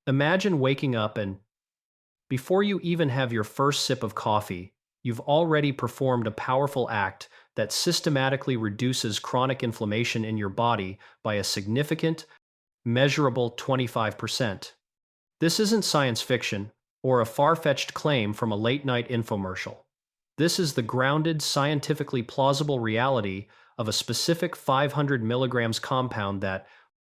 Imagine waking up and, before you even have your first sip of coffee, you've already performed a powerful act that systematically reduces chronic inflammation in your body by a significant, measurable 25%. This isn't science fiction or a far-fetched claim from a late-night infomercial. This is the grounded, scientifically plausible reality of a specific 500 milligrams compound that,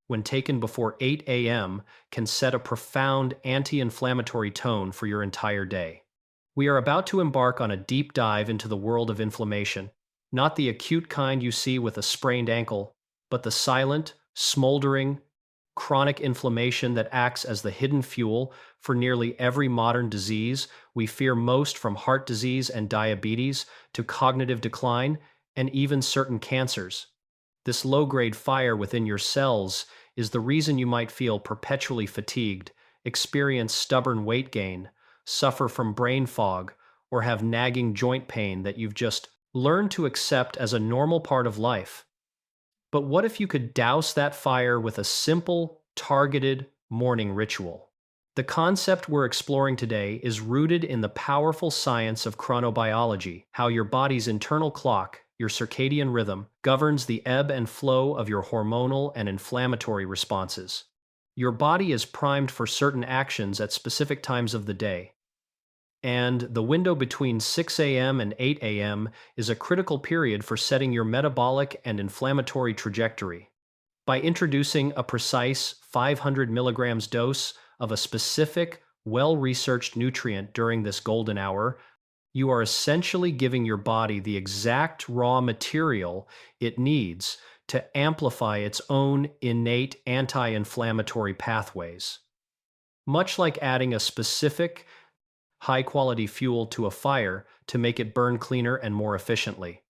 when taken before 8 a.m., can set a profound anti-inflammatory tone for your entire day. We are about to embark on a deep dive into the world of inflammation, not the acute kind you see with a sprained ankle, but the silent, smoldering, chronic inflammation that acts as the hidden fuel for nearly every modern disease we fear most, from heart disease and diabetes to cognitive decline and even certain cancers. This low-grade fire within your cells is the reason you might feel perpetually fatigued, experience stubborn weight gain, suffer from brain fog, or have nagging joint pain that you've just learned to accept as a normal part of life. But what if you could douse that fire with a simple, targeted morning ritual? The concept we're exploring today is rooted in the powerful science of chronobiology, how your body's internal clock, your circadian rhythm, governs the ebb and flow of your hormonal and inflammatory responses. Your body is primed for certain actions at specific times of the day, and the window between 6 a.m. and 8 a.m. is a critical period for setting your metabolic and inflammatory trajectory. By introducing a precise 500 milligrams dose of a specific, well-researched nutrient during this golden hour, you are essentially giving your body the exact raw material it needs to amplify its own innate anti-inflammatory pathways. Much like adding a specific, high-quality fuel to a fire to make it burn cleaner and more efficiently.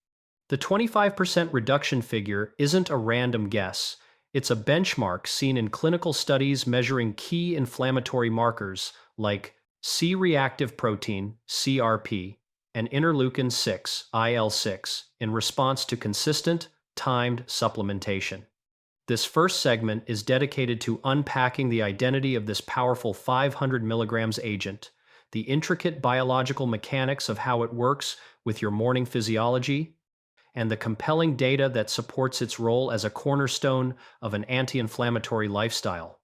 The 25% reduction figure isn't a random guess. It's a benchmark seen in clinical studies measuring key inflammatory markers like C-reactive protein, CRP, and interleukin-6, IL-6, in response to consistent, timed supplementation. This first segment is dedicated to unpacking the identity of this powerful 500 milligrams agent, the intricate biological mechanics of how it works with your morning physiology, and the compelling data that supports its role as a cornerstone of an anti-inflammatory lifestyle.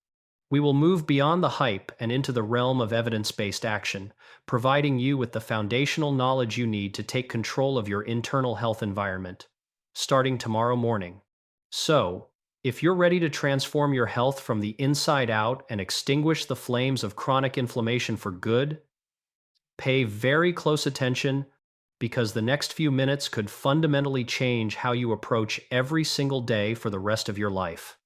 We will move beyond the hype and into the realm of evidence-based action, providing you with the foundational knowledge you need to take control of your internal health environment, starting tomorrow morning. So, if you're ready to transform your health from the inside out and extinguish the flames of chronic inflammation for good, pay very close attention, because the next few minutes could fundamentally change how you approach every single day for the rest of your life.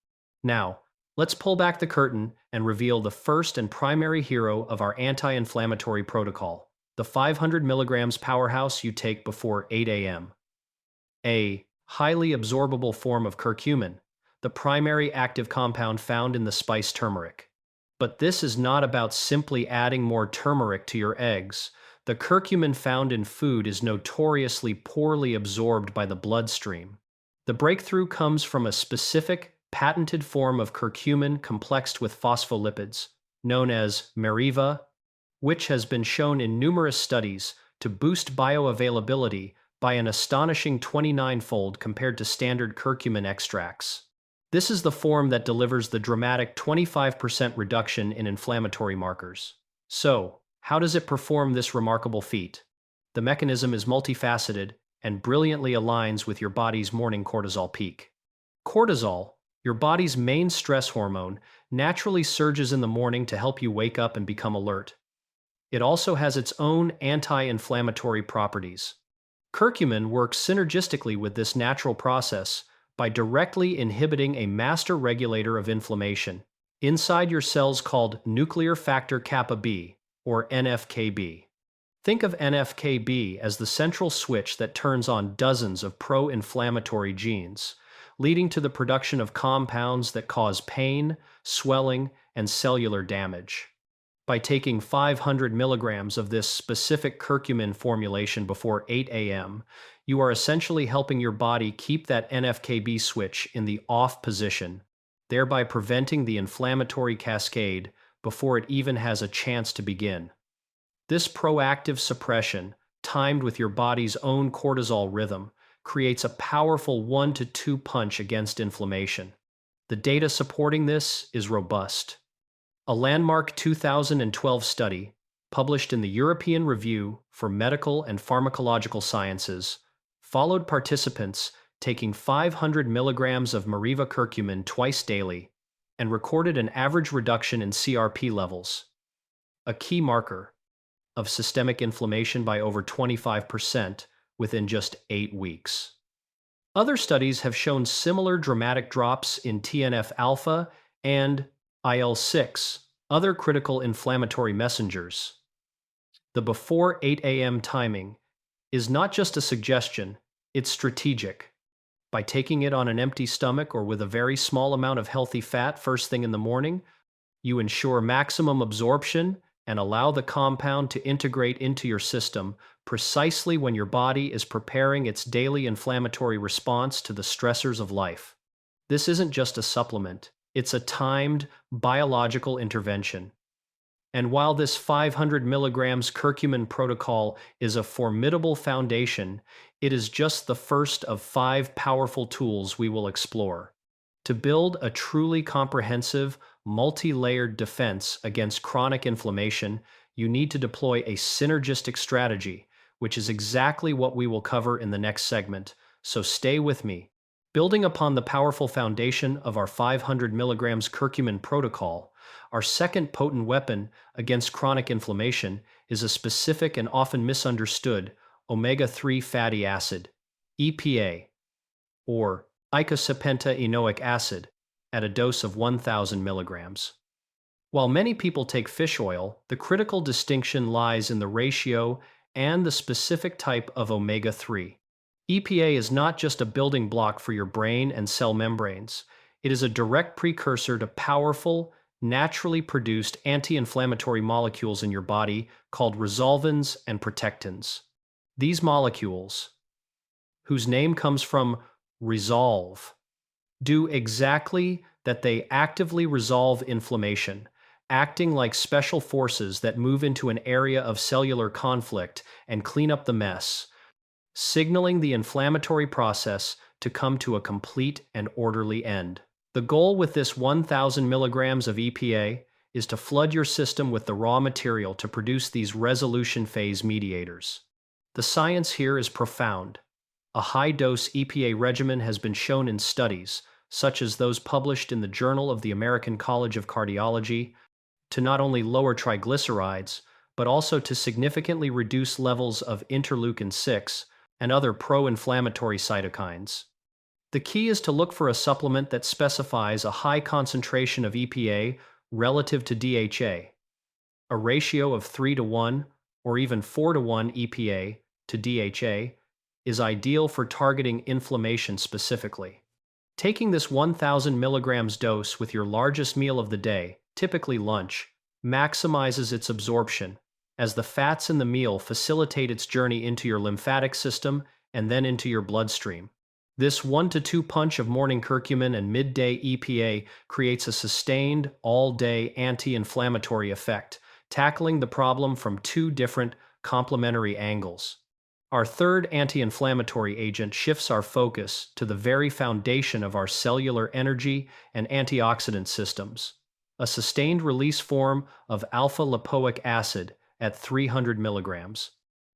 Now, let's pull back the curtain and reveal the first and primary hero of our anti-inflammatory protocol, the 500 milligrams powerhouse you take before 8 a.m. A highly absorbable form of curcumin, the primary active compound found in the spice turmeric. But this is not about simply adding more turmeric to your eggs. The curcumin found in food is notoriously poorly absorbed by the bloodstream. The breakthrough comes from a specific, patented form of curcumin complexed with phospholipids, known as Meriva, which has been shown in numerous studies to boost bioavailability by an astonishing 29-fold compared to standard curcumin extracts. This is the form that delivers the dramatic 25% reduction in inflammatory markers. So, how does it perform this remarkable feat? The mechanism is multifaceted and brilliantly aligns with your body's morning cortisol peak. Cortisol, your body's main stress hormone, naturally surges in the morning to help you wake up and become alert. It also has its own anti-inflammatory properties. Curcumin works synergistically with this natural process by directly inhibiting a master regulator of inflammation inside your cells called nuclear factor kappa B, or NFKB. Think of NFKB as the central switch that turns on dozens of pro-inflammatory genes, leading to the production of compounds that cause pain, swelling, and cellular damage. By taking 500 milligrams of this specific curcumin formulation before 8 a.m., you are essentially helping your body keep that NFKB switch in the off position, thereby preventing the inflammatory cascade before it even has a chance to begin. This proactive suppression, timed with your body's own cortisol rhythm, creates a powerful 1 to 2 punch against inflammation. The data supporting this is robust. A landmark 2012 study, published in the European Review for Medical and Pharmacological Sciences, followed participants taking 500 milligrams of Mariva curcumin twice daily and recorded an average reduction in CRP levels, a key marker of systemic inflammation, by over 25% within just 8 weeks. Other studies have shown similar dramatic drops in TNF alpha and IL-6, other critical inflammatory messengers. The before 8 a.m. timing is not just a suggestion, it's strategic. By taking it on an empty stomach or with a very small amount of healthy fat first thing in the morning, you ensure maximum absorption and allow the compound to integrate into your system precisely when your body is preparing its daily inflammatory response to the stressors of life. This isn't just a supplement, it's a timed biological intervention. And while this 500 milligrams curcumin protocol is a formidable foundation, it is just the first of 5 powerful tools we will explore. To build a truly comprehensive, multi-layered defense against chronic inflammation, you need to deploy a synergistic strategy, which is exactly what we will cover in the next segment, so stay with me. Building upon the powerful foundation of our 500 milligrams curcumin protocol, our second potent weapon against chronic inflammation is a specific and often misunderstood omega-3 fatty acid, EPA, or eicosapentaenoic acid, at a dose of 1,000 milligrams. While many people take fish oil, the critical distinction lies in the ratio and the specific type of omega-3. EPA is not just a building block for your brain and cell membranes. It is a direct precursor to powerful, naturally produced anti-inflammatory molecules in your body called resolvins and protectins. These molecules, whose name comes from resolve, do exactly that. They actively resolve inflammation, acting like special forces that move into an area of cellular conflict and clean up the mess, signaling the inflammatory process to come to a complete and orderly end. The goal with this 1,000 milligrams of EPA is to flood your system with the raw material to produce these resolution phase mediators. The science here is profound. A high-dose EPA regimen has been shown in studies, such as those published in the Journal of the American College of Cardiology, to not only lower triglycerides, but also to significantly reduce levels of interleukin-6 and other pro-inflammatory cytokines. The key is to look for a supplement that specifies a high concentration of EPA relative to DHA. A ratio of 3 to 1 or even 4 to 1 EPA to DHA is ideal for targeting inflammation specifically. Taking this 1,000 milligrams dose with your largest meal of the day, typically lunch, maximizes its absorption, as the fats in the meal facilitate its journey into your lymphatic system and then into your bloodstream. This 1 to 2 punch of morning curcumin and midday EPA creates a sustained, all-day anti-inflammatory effect, tackling the problem from 2 different complementary angles. Our third anti-inflammatory agent shifts our focus to the very foundation of our cellular energy and antioxidant systems, a sustained release form of alpha-lipoic acid at 300 milligrams.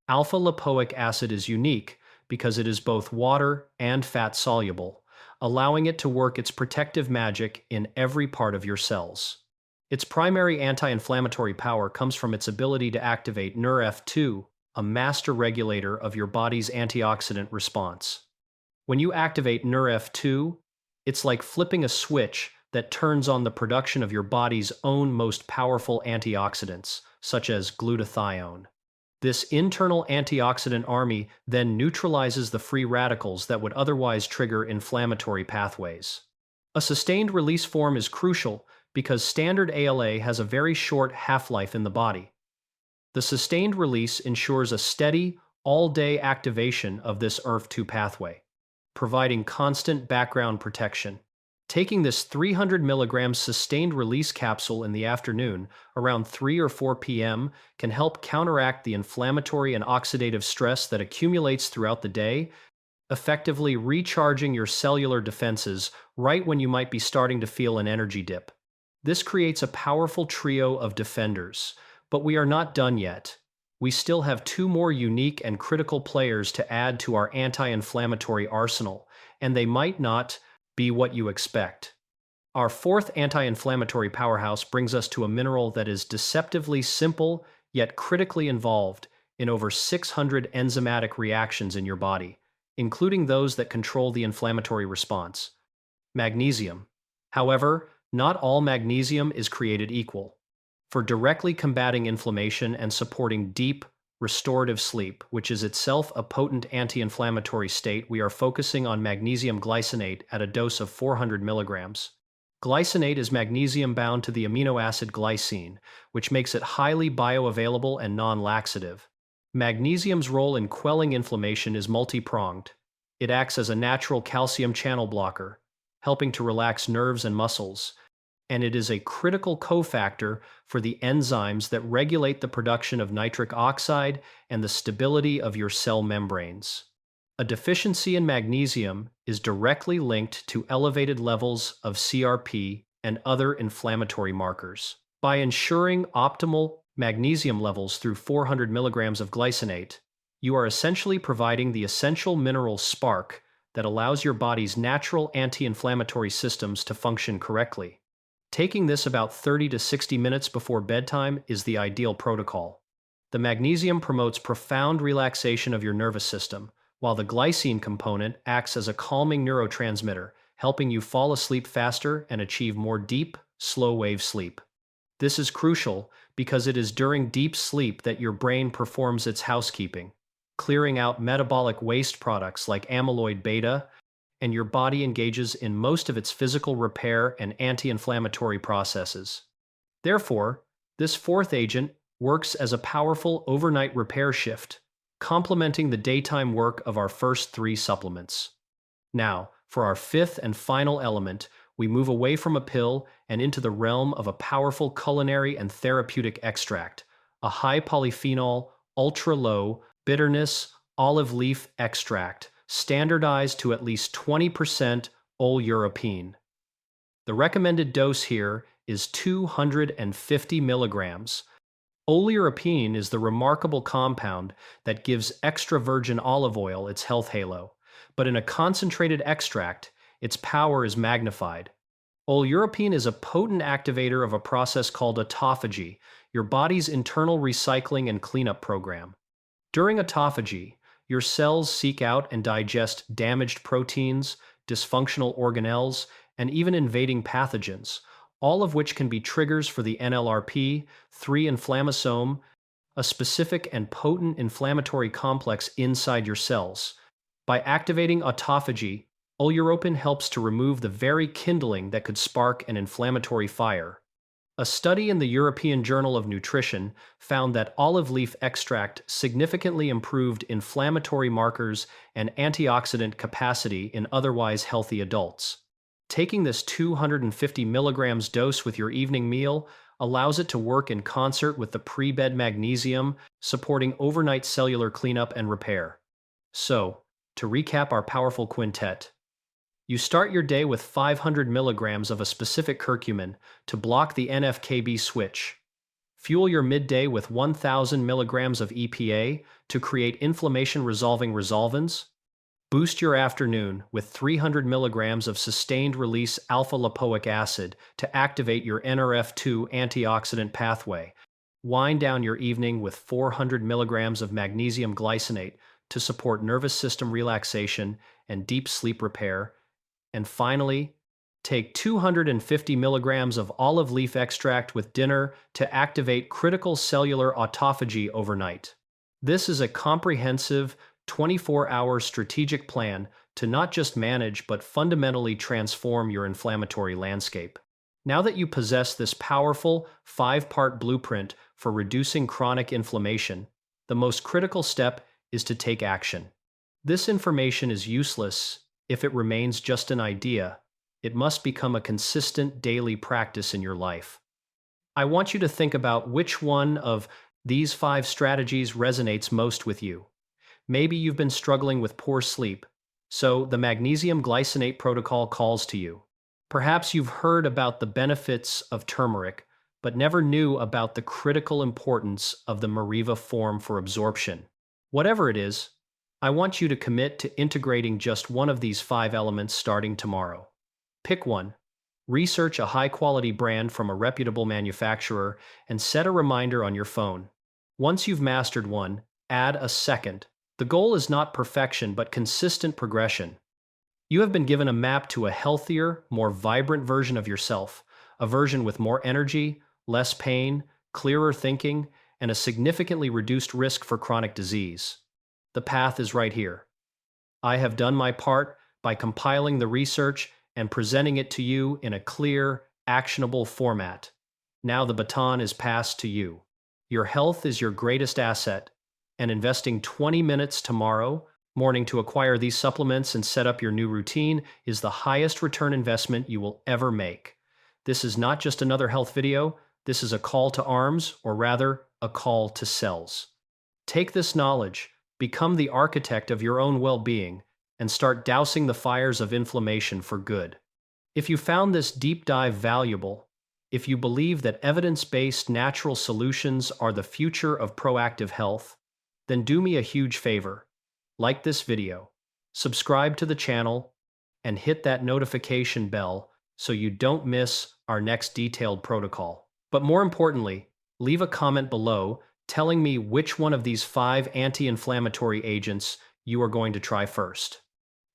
Alpha-lipoic acid is unique because it is both water and fat soluble, allowing it to work its protective magic in every part of your cells. Its primary anti-inflammatory power comes from its ability to activate NRF2, a master regulator of your body's antioxidant response. When you activate NRF2, it's like flipping a switch that turns on the production of your body's own most powerful antioxidants, such as glutathione. This internal antioxidant army then neutralizes the free radicals that would otherwise trigger inflammatory pathways. A sustained release form is crucial because standard ALA has a very short half-life in the body. The sustained release ensures a steady, all-day activation of this ERF2 pathway, providing constant background protection. Taking this 300 milligrams sustained release capsule in the afternoon, around 3 or 4 p.m., can help counteract the inflammatory and oxidative stress that accumulates throughout the day, effectively recharging your cellular defenses right when you might be starting to feel an energy dip. This creates a powerful trio of defenders, but we are not done yet. We still have two more unique and critical players to add to our anti-inflammatory arsenal, and they might not be what you expect. Our fourth anti-inflammatory powerhouse brings us to a mineral that is deceptively simple yet critically involved in over 600 enzymatic reactions in your body, including those that control the inflammatory response. Magnesium. However, not all magnesium is created equal. For directly combating inflammation and supporting deep, restorative sleep, which is itself a potent anti-inflammatory state, we are focusing on magnesium glycinate at a dose of 400 milligrams. Glycinate is magnesium bound to the amino acid glycine, which makes it highly bioavailable and non-laxative. Magnesium's role in quelling inflammation is multi-pronged. It acts as a natural calcium channel blocker, helping to relax nerves and muscles, and it is a critical cofactor for the enzymes that regulate the production of nitric oxide and the stability of your cell membranes. A deficiency in magnesium is directly linked to elevated levels of CRP and other inflammatory markers. By ensuring optimal magnesium levels through 400 milligrams of glycinate, you are essentially providing the essential mineral spark that allows your body's natural anti-inflammatory systems to function correctly. Taking this about 30 to 60 minutes before bedtime is the ideal protocol. The magnesium promotes profound relaxation of your nervous system, while the glycine component acts as a calming neurotransmitter, helping you fall asleep faster and achieve more deep, slow-wave sleep. This is crucial because it is during deep sleep that your brain performs its housekeeping, clearing out metabolic waste products like amyloid beta, and your body engages in most of its physical repair and anti-inflammatory processes. Therefore, this fourth agent works as a powerful overnight repair shift, complementing the daytime work of our first three supplements. Now, for our fifth and final element, we move away from a pill and into the realm of a powerful culinary and therapeutic extract, a high polyphenol, ultra-low bitterness olive leaf extract, standardized to at least 20% oleuropein. The recommended dose here is 250 milligrams. Oleuropein is the remarkable compound that gives extra virgin olive oil its health halo, but in a concentrated extract, its power is magnified. Oleuropein is a potent activator of a process called autophagy, your body's internal recycling and cleanup program. During autophagy, your cells seek out and digest damaged proteins, dysfunctional organelles, and even invading pathogens, all of which can be triggers for the NLRP3 inflammasome, a specific and potent inflammatory complex inside your cells. By activating autophagy, oleuropein helps to remove the very kindling that could spark an inflammatory fire. A study in the European Journal of Nutrition found that olive leaf extract significantly improved inflammatory markers and antioxidant capacity in otherwise healthy adults. Taking this 250 milligrams dose with your evening meal allows it to work in concert with the pre-bed magnesium, supporting overnight cellular cleanup and repair. So, to recap our powerful quintet, you start your day with 500 milligrams of a specific curcumin to block the NF-κB switch. Fuel your midday with 1,000 milligrams of EPA to create inflammation-resolving resolvins. Boost your afternoon with 300 milligrams of sustained-release alpha-lipoic acid to activate your NRF2 antioxidant pathway. Wind down your evening with 400 milligrams of magnesium glycinate to support nervous system relaxation and deep sleep repair. And finally, take 250 milligrams of olive leaf extract with dinner to activate critical cellular autophagy overnight. This is a comprehensive, 24-hour strategic plan to not just manage but fundamentally transform your inflammatory landscape. Now that you possess this powerful, 5-part blueprint for reducing chronic inflammation, the most critical step is to take action. This information is useless if it remains just an idea, It must become a consistent daily practice in your life. I want you to think about which one of these 5 strategies resonates most with you. Maybe you've been struggling with poor sleep, so the magnesium glycinate protocol calls to you. Perhaps you've heard about the benefits of turmeric, but never knew about the critical importance of the Mariva form for absorption. Whatever it is, I want you to commit to integrating just one of these 5 elements starting tomorrow. Pick one. Research a high-quality brand from a reputable manufacturer and set a reminder on your phone. Once you've mastered one, add a second. The goal is not perfection but consistent progression. You have been given a map to a healthier, more vibrant version of yourself, a version with more energy, less pain, clearer thinking, and a significantly reduced risk for chronic disease. The path is right here. I have done my part by compiling the research and presenting it to you in a clear, actionable format. Now the baton is passed to you. Your health is your greatest asset, and investing 20 minutes tomorrow morning to acquire these supplements and set up your new routine is the highest return investment you will ever make. This is not just another health video, this is a call to arms, or rather, a call to cells. Take this knowledge, become the architect of your own well-being, and start dousing the fires of inflammation for good. If you found this deep dive valuable, if you believe that evidence-based natural solutions are the future of proactive health, then do me a huge favor. Like this video, subscribe to the channel, and hit that notification bell so you don't miss our next detailed protocol. But more importantly, leave a comment below telling me which one of these 5 anti-inflammatory agents you are going to try first.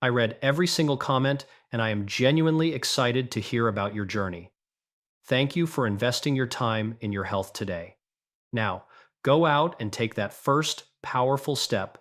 I read every single comment, and I am genuinely excited to hear about your journey. Thank you for investing your time in your health today. Now, go out and take that first powerful step